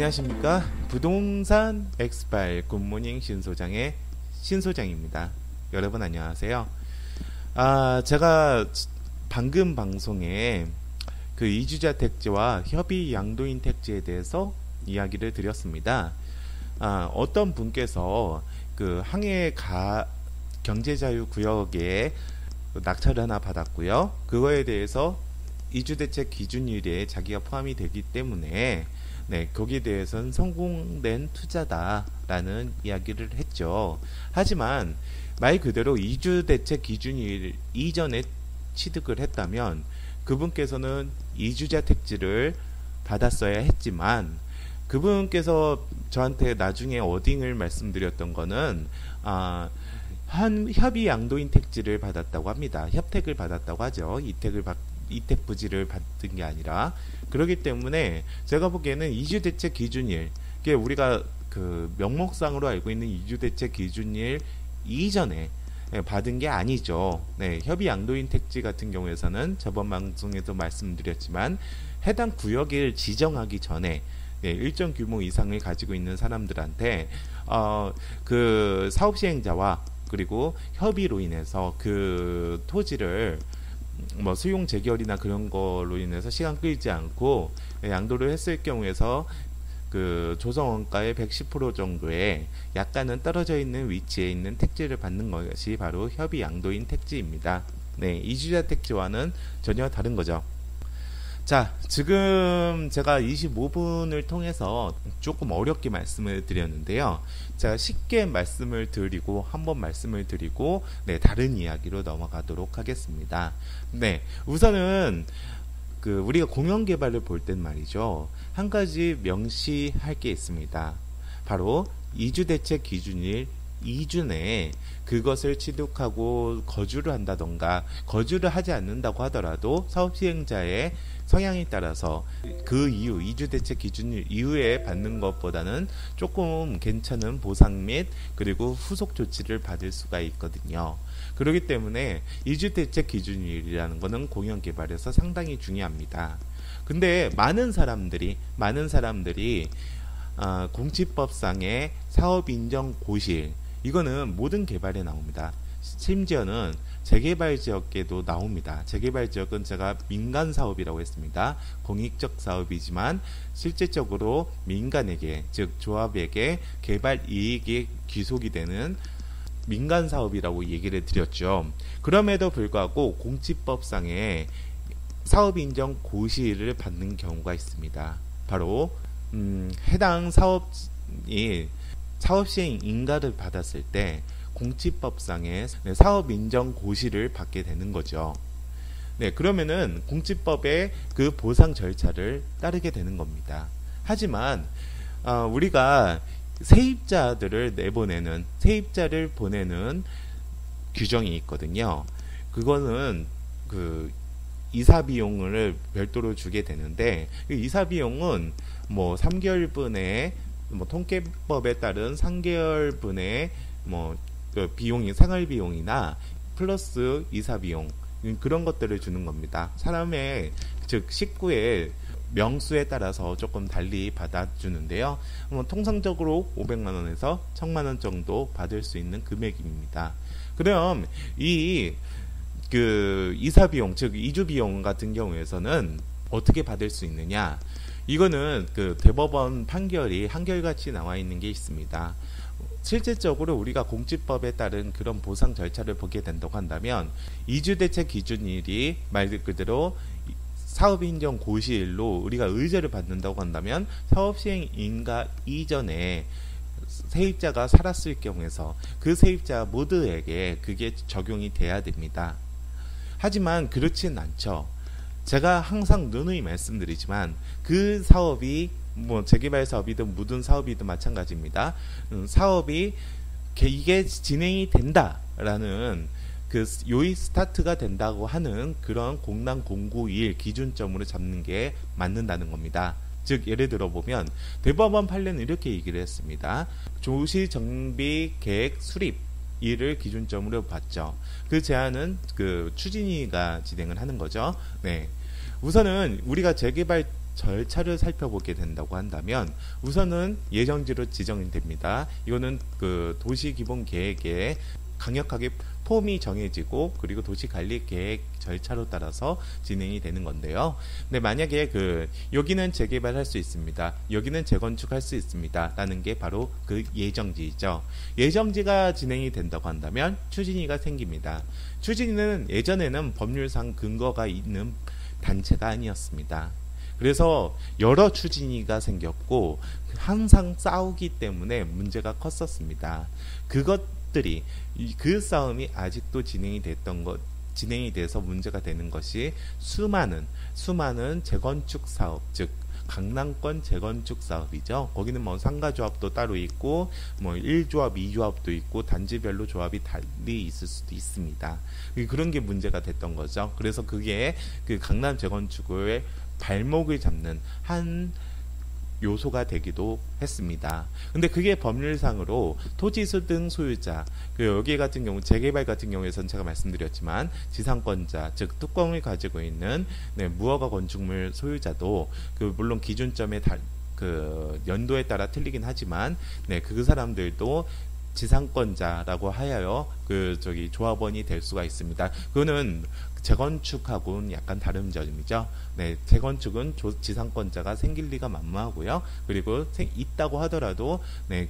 안녕하십니까. 부동산 엑스파일 굿모닝 신소장의 신소장입니다. 여러분 안녕하세요. 제가 방금 방송에 그 이주자 택지와 협의 양도인 택지에 대해서 이야기를 드렸습니다. 어떤 분께서 그 항해 경제자유구역에 낙찰을 하나 받았고요. 그거에 대해서 이주대책 기준일에 자기가 포함이 되기 때문에 거기에 대해서는 성공된 투자다라는 이야기를 했죠. 하지만 말 그대로 이주대책 기준일 이전에 취득을 했다면 그분께서는 이주자 택지를 받았어야 했지만 그분께서 저한테 나중에 워딩을 말씀드렸던 거는 협의 양도인 택지를 받았다고 합니다. 협택을 받았다고 하죠. 이택 부지를 받은 게 아니라. 그렇기 때문에 제가 보기에는 이주대책 기준일, 이게 우리가 그 명목상으로 알고 있는 이주대책 기준일 이전에 받은 게 아니죠. 협의 양도인 택지 같은 경우에서는 저번 방송에도 말씀드렸지만 해당 구역을 지정하기 전에 일정 규모 이상을 가지고 있는 사람들한테 그 사업 시행자와 그리고 협의로 인해서 그 토지를 뭐 수용 재결이나 그런 걸로 인해서 시간 끌지 않고 양도를 했을 경우에서 그 조성원가의 110% 정도의 약간은 떨어져 있는 위치에 있는 택지를 받는 것이 바로 협의 양도인 택지입니다. 이주자 택지와는 전혀 다른 거죠. 자, 지금 제가 25분을 통해서 조금 어렵게 말씀을 드렸는데요. 제가 쉽게 말씀을 드리고 한번 말씀을 드리고 다른 이야기로 넘어가도록 하겠습니다. 우선은 그 우리가 공영 개발을 볼 땐 말이죠. 한 가지 명시할 게 있습니다. 바로 이주대책 기준일 이준에 그것을 취득하고 거주를 한다던가 거주를 하지 않는다고 하더라도 사업 시행자의 성향에 따라서 그 이후 이주대책 기준 이후에 받는 것보다는 조금 괜찮은 보상 및 그리고 후속 조치를 받을 수가 있거든요. 그렇기 때문에 이주대책 기준일이라는 것은 공영개발에서 상당히 중요합니다. 근데 많은 사람들이 공지법상의 사업인정 고시일, 이거는 모든 개발에 나옵니다. 심지어는 재개발 지역에도 나옵니다. 재개발 지역은 제가 민간 사업이라고 했습니다. 공익적 사업이지만 실제적으로 민간에게, 즉 조합에게 개발 이익이 귀속이 되는 민간 사업이라고 얘기를 드렸죠. 그럼에도 불구하고 공지법상의 사업 인정 고시를 받는 경우가 있습니다. 바로 해당 사업이 사업 시행 인가를 받았을 때 공지법상의 사업 인정 고시를 받게 되는 거죠. 그러면은 공지법의 그 보상 절차를 따르게 되는 겁니다. 하지만 우리가 세입자를 보내는 규정이 있거든요. 그거는 그 이사 비용을 별도로 주게 되는데, 이사 비용은 뭐 3개월분의 통계법에 따른 3개월분의 그 비용이 생활 비용이나 플러스 이사 비용, 그런 것들을 주는 겁니다. 사람의, 즉 식구의 명수에 따라서 조금 달리 받아주는데요. 통상적으로 500만원에서 1000만원 정도 받을 수 있는 금액입니다. 그럼 그 이사 비용, 즉 이주 비용 같은 경우에서는 어떻게 받을 수 있느냐? 이거는 그 대법원 판결이 한결같이 나와 있는 게 있습니다. 실질적으로 우리가 공지법에 따른 그런 보상 절차를 보게 된다고 한다면 이주대책 기준일이 말 그대로 사업인정 고시일로 우리가 의제를 받는다고 한다면 사업시행 인가 이전에 세입자가 살았을 경우에서 그 세입자 모두에게 그게 적용이 돼야 됩니다. 하지만 그렇진 않죠. 제가 항상 누누이 말씀드리지만 그 사업이 재개발 사업이든 모든 사업이든 마찬가지입니다. 사업이 이게 진행이 된다라는 그 요이 스타트가 된다고 하는 그런 공란 공고일 기준점으로 잡는 게 맞는다는 겁니다. 즉 예를 들어 보면 대법원 판례는 이렇게 얘기를 했습니다. 조시 정비 계획 수립 이를 기준점으로 봤죠. 그 제안은 그 추진위가 진행을 하는 거죠. 우선은 우리가 재개발 절차를 살펴보게 된다고 한다면 우선은 예정지로 지정이 됩니다. 이거는 그 도시기본계획에 강력하게 폼이 정해지고 그리고 도시관리계획 절차로 따라서 진행이 되는 건데요. 근데 만약에 여기는 재개발할 수 있습니다. 여기는 재건축할 수 있습니다. 라는 게 바로 그 예정지이죠. 예정지가 진행이 된다고 한다면 추진위가 생깁니다. 추진위는 예전에는 법률상 근거가 있는 단체가 아니었습니다. 그래서 여러 추진위가 생겼고 항상 싸우기 때문에 문제가 컸었습니다. 그 싸움이 아직도 진행이 돼서 문제가 되는 것이 수많은 재건축 사업, 즉 강남권 재건축 사업이죠. 거기는 뭐 상가조합도 따로 있고 뭐 1조합, 2조합도 있고 단지별로 조합이 달리 있을 수도 있습니다. 그런 게 문제가 됐던 거죠. 그래서 그게 그 강남 재건축의 발목을 잡는 한 요소가 되기도 했습니다. 근데 그게 법률상으로 토지수 등 소유자, 여기 같은 경우 재개발 같은 경우에선 제가 말씀드렸지만 지상권자, 즉 특권을 가지고 있는 무허가 건축물 소유자도 물론 기준점에 연도에 따라 틀리긴 하지만 그 사람들도 지상권자라고 하여 조합원이 될 수가 있습니다. 그거는 재건축하고는 약간 다른 점이죠. 재건축은 지상권자가 생길 리가 만무하고요. 그리고 있다고 하더라도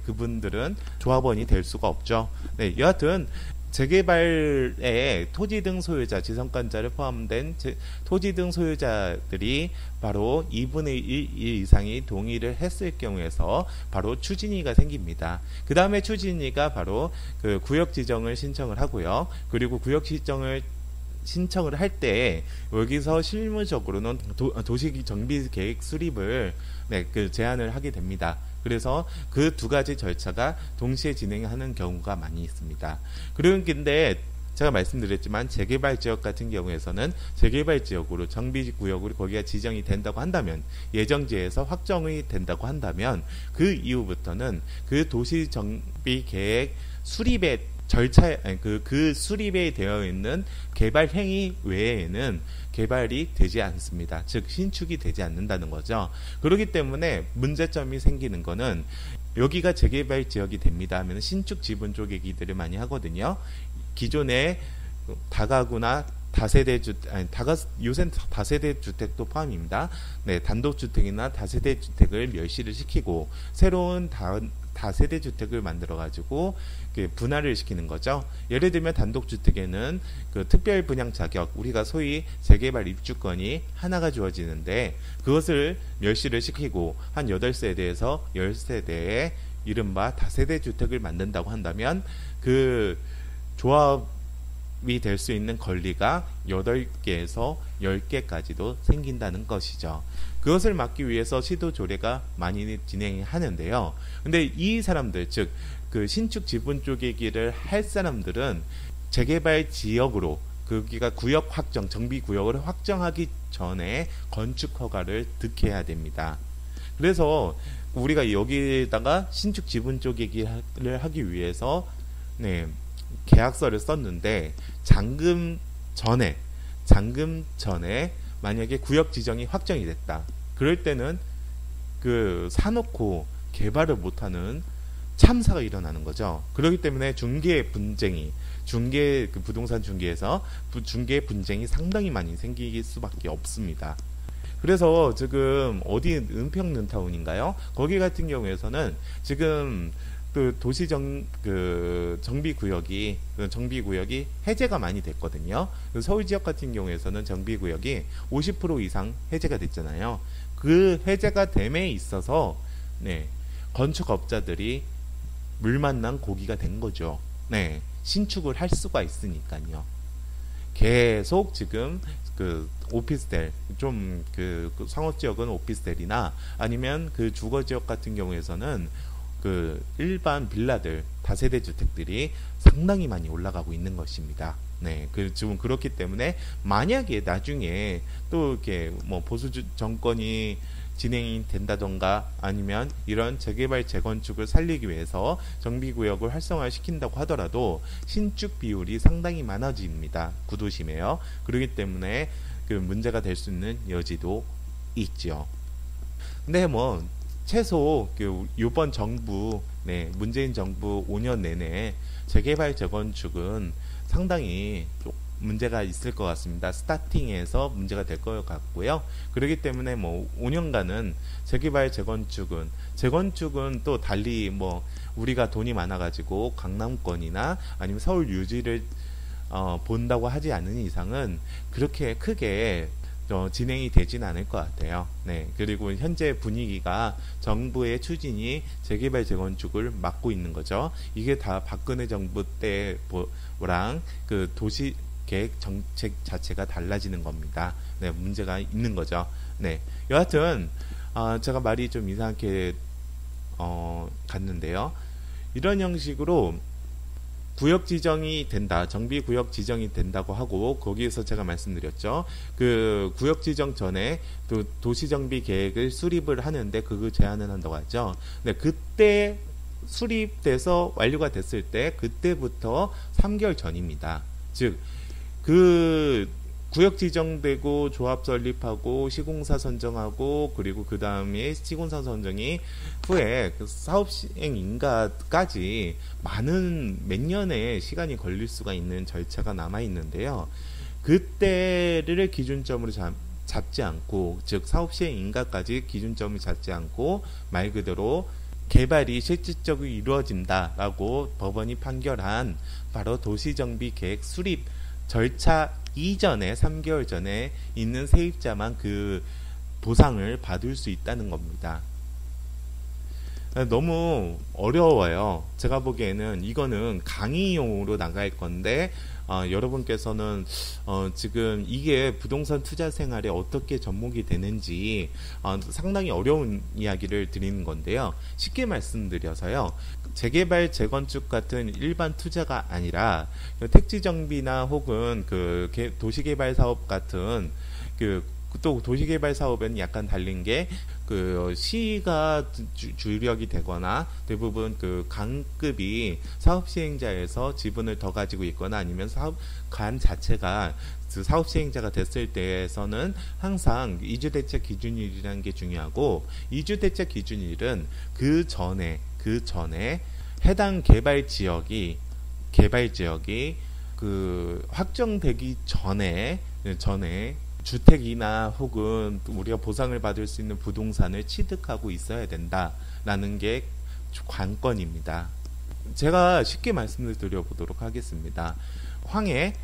그분들은 조합원이 될 수가 없죠. 여하튼 재개발에 토지 등 소유자, 지상권자를 포함된 토지 등 소유자들이 바로 2분의 1 이상이 동의를 했을 경우에서 바로 추진위가 생깁니다. 그 다음에 추진위가 바로 그 구역 지정을 신청을 하고요. 그리고 구역 지정을 신청을 할 때 여기서 실무적으로는 도시 정비 계획 수립을 제안을 하게 됩니다. 그래서 그 두 가지 절차가 동시에 진행하는 경우가 많이 있습니다. 그런데 제가 말씀드렸지만 재개발 지역 같은 경우에서는 재개발 지역으로 정비구역으로 거기가 지정이 된다고 한다면 예정지에서 확정이 된다고 한다면 그 이후부터는 그 도시 정비 계획 수립의 절차, 그 수립에 되어 있는 개발 행위 외에는 개발이 되지 않습니다. 즉 신축이 되지 않는다는 거죠. 그렇기 때문에 문제점이 생기는 거는 여기가 재개발 지역이 됩니다 하면 신축 지분 쪼개기들을 많이 하거든요. 기존에 다가구나 다세대 주택, 요새는 다세대 주택도 포함입니다. 단독주택이나 다세대 주택을 멸시를 시키고 새로운 다세대 주택을 만들어 가지고 분할을 시키는 거죠. 예를 들면 단독주택에는 특별 분양 자격, 우리가 소위 재개발 입주권이 하나가 주어지는데 그것을 멸시를 시키고 한 8세대에서 10세대의 이른바 다세대 주택을 만든다고 한다면 그 조합이 될 수 있는 권리가 8개에서 10개까지도 생긴다는 것이죠. 그것을 막기 위해서 시도 조례가 많이 진행하는데요. 근데 이 사람들, 즉 신축 지분 쪼개기를 할 사람들은 재개발 지역으로 거기가 구역 확정, 정비 구역을 확정하기 전에 건축 허가를 득해야 됩니다. 그래서 우리가 여기다가 신축 지분 쪼개기를 하기 위해서 계약서를 썼는데 잔금 전에 만약에 구역 지정이 확정이 됐다. 그럴 때는 사놓고 개발을 못하는 참사가 일어나는 거죠. 그렇기 때문에 부동산 중개에서 중개 분쟁이 상당히 많이 생길 수밖에 없습니다. 그래서 지금 어디 은평는타운인가요? 거기 같은 경우에서는 지금 정비구역이 해제가 많이 됐거든요. 서울 지역 같은 경우에서는 정비구역이 50% 이상 해제가 됐잖아요. 그 해제가 됨에 있어서 건축업자들이 물 만난 고기가 된 거죠. 신축을 할 수가 있으니까요. 계속 지금 오피스텔, 상업지역은 오피스텔이나 아니면 주거지역 같은 경우에서는 일반 빌라들, 다세대 주택들이 상당히 많이 올라가고 있는 것입니다. 지금 그렇기 때문에 만약에 나중에 또 이렇게 보수 정권이 진행이 된다던가 아니면 이런 재개발 재건축을 살리기 위해서 정비구역을 활성화시킨다고 하더라도 신축 비율이 상당히 많아집니다. 구도심에요. 그렇기 때문에 문제가 될 수 있는 여지도 있죠. 근데 뭐 최소 이번 정부, 문재인 정부 5년 내내 재개발 재건축은 상당히 좀 문제가 있을 것 같습니다. 스타팅에서 문제가 될 것 같고요. 그렇기 때문에 뭐 5년간은 재개발 재건축은 또 달리 뭐 우리가 돈이 많아가지고 강남권이나 아니면 서울 유지를 본다고 하지 않는 이상은 그렇게 크게 진행이 되진 않을 것 같아요. 네. 그리고 현재 분위기가 정부의 추진이 재개발 재건축을 막고 있는 거죠. 이게 다 박근혜 정부 때랑 그 도시 계획 정책 자체가 달라지는 겁니다. 네, 문제가 있는 거죠. 네. 여하튼 제가 말이 좀 이상하게 갔는데요. 이런 형식으로 구역 지정이 된다. 정비 구역 지정이 된다고 하고 거기에서 제가 말씀드렸죠. 그 구역 지정 전에 또 도시 정비 계획을 수립을 하는데 그거 제한을 한다고 하죠. 네, 그때 수립돼서 완료가 됐을 때 그때부터 3개월 전입니다. 즉 그 구역 지정되고 조합 설립하고 시공사 선정하고 그리고 그 다음에 시공사 선정이 후에 그 사업 시행 인가까지 많은 몇 년의 시간이 걸릴 수가 있는 절차가 남아 있는데요. 그때를 기준점으로 잡지 않고, 즉 사업 시행 인가까지 기준점을 잡지 않고 말 그대로 개발이 실질적으로 이루어진다라고 법원이 판결한 바로 도시정비 계획 수립 절차 이전에 3개월 전에 있는 세입자만 그 보상을 받을 수 있다는 겁니다. 너무 어려워요. 제가 보기에는 이거는 강의용으로 나갈 건데 여러분께서는 지금 이게 부동산 투자 생활에 어떻게 접목이 되는지 상당히 어려운 이야기를 드리는 건데요. 쉽게 말씀드려서요. 재개발, 재건축 같은 일반 투자가 아니라 택지정비나 혹은 그 도시개발 사업 같은 또 도시개발 사업은 약간 다른 게 그 시가 주력이 되거나 대부분 그 강급이 사업 시행자에서 지분을 더 가지고 있거나 아니면 사업관 자체가 그 사업 시행자가 됐을 때에서는 항상 이주대책 기준일이라는 게 중요하고, 이주대책 기준일은 그 전에 해당 개발 지역이 그 확정되기 전에 주택이나 혹은 우리가 보상을 받을 수 있는 부동산을 취득하고 있어야 된다라는 게 관건입니다. 제가 쉽게 말씀을 드려보도록 하겠습니다. 황해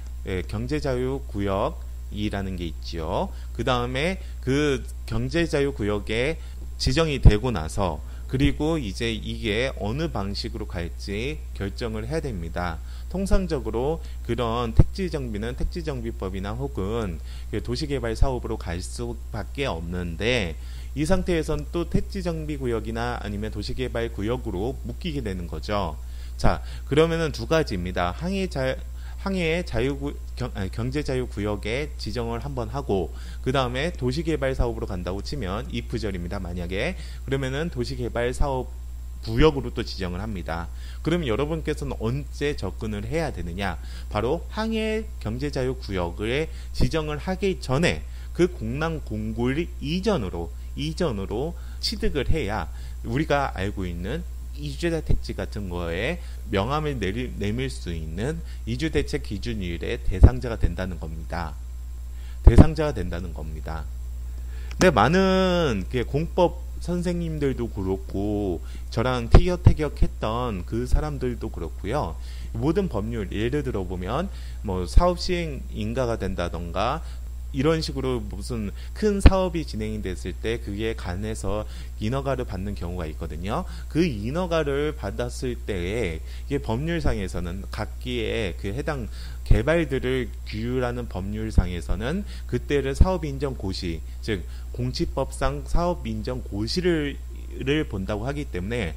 경제자유구역이라는 게 있죠. 그 다음에 그 경제자유구역에 지정이 되고 나서 그리고 이제 이게 어느 방식으로 갈지 결정을 해야 됩니다. 통상적으로 그런 택지정비는 택지정비법이나 혹은 도시개발 사업으로 갈 수밖에 없는데, 이 상태에선 또 택지정비구역이나 아니면 도시개발구역으로 묶이게 되는 거죠. 자, 그러면은 두 가지입니다. 항해의 경제자유구역에 지정을 한번 하고 그 다음에 도시개발 사업으로 간다고 치면 이프절입니다. 만약에 그러면은 도시개발 사업 구역으로 또 지정을 합니다. 그러면 여러분께서는 언제 접근을 해야 되느냐? 바로 항해 경제자유구역을 지정을 하기 전에 그 공랑공굴 이전으로 취득을 해야 우리가 알고 있는 이주자 택지 같은 거에 명함을 내밀 수 있는 이주대책 기준일의 대상자가 된다는 겁니다. 근데 많은 공법 선생님들도 그렇고 저랑 티격태격했던 그 사람들도 그렇고요. 모든 법률 예를 들어 보면 뭐 사업 시행 인가가 된다던가 이런 식으로 무슨 큰 사업이 진행이 됐을 때 그게 관해서 인허가를 받는 경우가 있거든요. 그 인허가를 받았을 때에 이게 법률상에서는 각기의 그 해당 개발들을 규율하는 법률상에서는 그때를 사업인정고시, 즉 공치법상 사업인정고시를 본다고 하기 때문에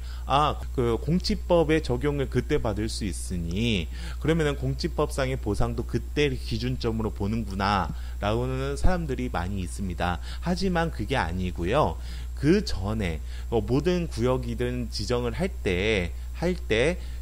그 공치법의 적용을 그때 받을 수 있으니 그러면은 공치법상의 보상도 그때 기준점으로 보는구나 라는 사람들이 많이 있습니다. 하지만 그게 아니고요. 그 전에 모든 구역이든 지정을 할 때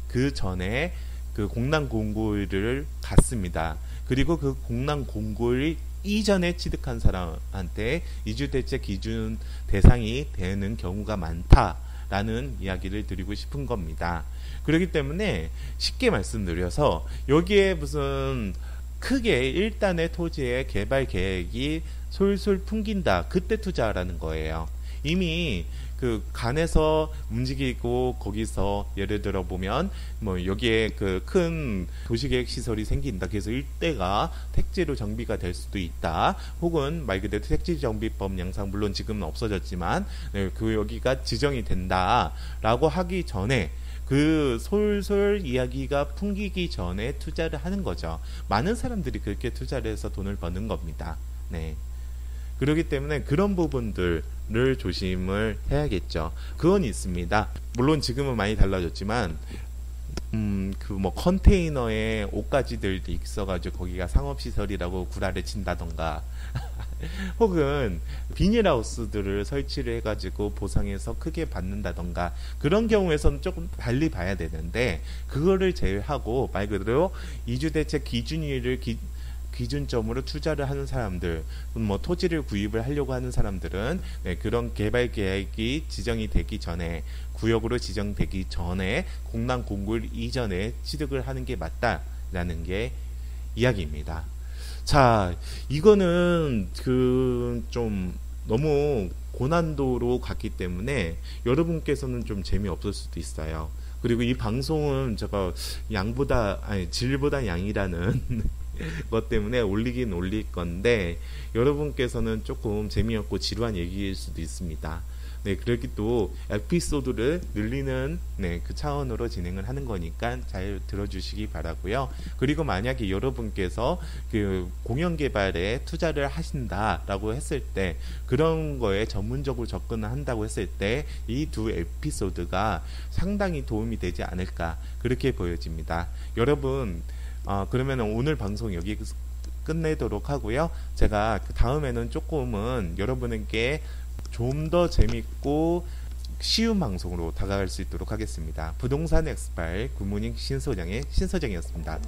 그 전에 그 공랑공고를 갔습니다. 그리고 그 공랑공고를 이전에 취득한 사람한테 이주대책 기준 대상이 되는 경우가 많다라는 이야기를 드리고 싶은 겁니다. 그렇기 때문에 쉽게 말씀드려서 여기에 무슨 크게 일단의 토지의 개발 계획이 솔솔 풍긴다. 그때 투자하라는 거예요. 이미 그 간에서 움직이고 거기서 예를 들어 보면 뭐 여기에 그 큰 도시계획 시설이 생긴다. 그래서 일대가 택지로 정비가 될 수도 있다. 혹은 말 그대로 택지정비법 양상 물론 지금은 없어졌지만 네, 그 여기가 지정이 된다라고 하기 전에 그 솔솔 이야기가 풍기기 전에 투자를 하는 거죠. 많은 사람들이 그렇게 투자를 해서 돈을 버는 겁니다. 네. 그렇기 때문에 그런 부분들을 조심을 해야겠죠. 그건 있습니다. 물론 지금은 많이 달라졌지만 그 뭐 컨테이너에 옷가지들도 있어가지고 거기가 상업시설이라고 구라를 친다던가 혹은 비닐하우스들을 설치를 해가지고 보상해서 크게 받는다던가 그런 경우에서는 조금 달리 봐야 되는데 그거를 제외하고 말 그대로 이주대책 기준일을 기준점으로 투자를 하는 사람들, 뭐 토지를 구입을 하려고 하는 사람들은 네, 그런 개발 계획이 지정이 되기 전에 구역으로 지정되기 전에 공단 공굴 이전에 취득을 하는 게 맞다라는 게 이야기입니다. 자, 이거는 그 좀 너무 고난도로 갔기 때문에 여러분께서는 좀 재미없을 수도 있어요. 그리고 이 방송은 제가 질보다 양이라는 것 때문에 올리긴 올릴 건데 여러분께서는 조금 재미없고 지루한 얘기일 수도 있습니다. 네, 그렇기 또 에피소드를 늘리는 네, 그 차원으로 진행을 하는 거니까 잘 들어주시기 바라고요. 그리고 만약에 여러분께서 그 공연 개발에 투자를 하신다라고 했을 때 그런 거에 전문적으로 접근을 한다고 했을 때 이 두 에피소드가 상당히 도움이 되지 않을까 그렇게 보여집니다. 여러분 그러면 오늘 방송 여기 끝내도록 하고요. 제가 다음에는 조금은 여러분에게 좀 더 재밌고 쉬운 방송으로 다가갈 수 있도록 하겠습니다. 부동산 엑스파일 굿모닝 신소장의 신소장이었습니다.